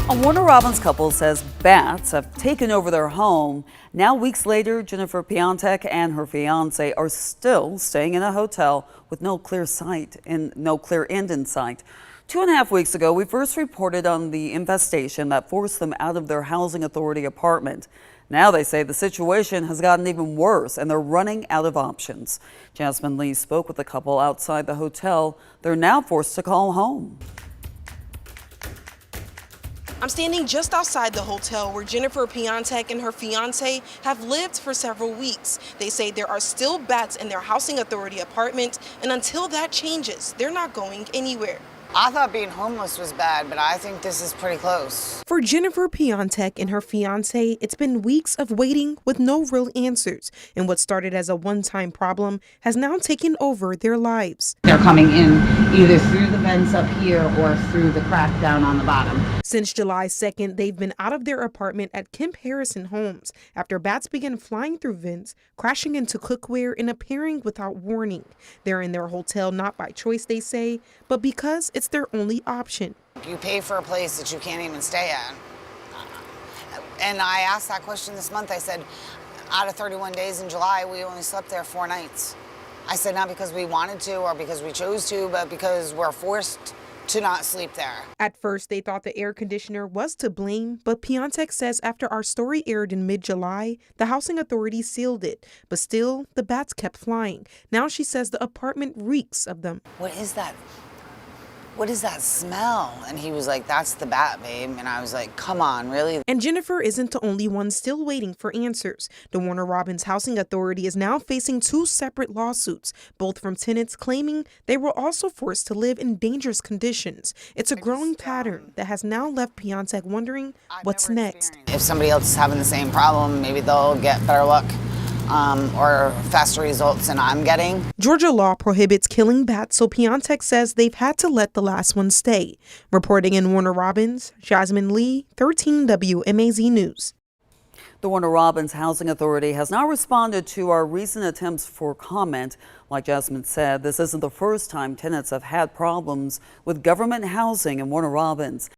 A Warner Robins couple says bats have taken over their home. Now, weeks later, Jennifer Piontek and her fiance are still staying in a hotel with no clear end in sight. 2.5 weeks ago, we first reported on the infestation that forced them out of their housing authority apartment. Now they say the situation has gotten even worse and they're running out of options. Jasmine Lee spoke with the couple outside the hotel. They're now forced to call home. I'm standing just outside the hotel where Jennifer Piontek and her fiance have lived for several weeks. They say there are still bats in their housing authority apartment, and until that changes, they're not going anywhere. I thought being homeless was bad, but I think this is pretty close. For Jennifer Piontek and her fiance, it's been weeks of waiting with no real answers, and what started as a one-time problem has now taken over their lives. They're coming in either through the vents up here or through the crack down on the bottom. Since July 2nd, they've been out of their apartment at Kemp Harrison Homes after bats began flying through vents, crashing into cookware, and appearing without warning. They're in their hotel not by choice, they say, but because it's their only option. You pay for a place that you can't even stay at. And I asked that question this month. I said, out of 31 days in July, we only slept there 4 nights. I said, not because we wanted to or because we chose to, but because we're forced to not sleep there. At first, they thought the air conditioner was to blame, but Piontek says after our story aired in mid-July, the housing authority sealed it. But still, the bats kept flying. Now she says the apartment reeks of them. What is that? What is that smell? And he was like, that's the bat, babe. And I was like, come on, really? And Jennifer isn't the only one still waiting for answers. The Warner Robins Housing Authority is now facing 2 separate lawsuits, both from tenants claiming they were also forced to live in dangerous conditions. It's a growing pattern that has now left Piontek wondering what's next. If somebody else is having the same problem, maybe they'll get better luck. Or faster results than I'm getting. Georgia law prohibits killing bats, so Piontek says they've had to let the last one stay. Reporting in Warner Robins, Jasmine Lee, 13 WMAZ News. The Warner Robins Housing Authority has now responded to our recent attempts for comment. Like Jasmine said, this isn't the first time tenants have had problems with government housing in Warner Robins.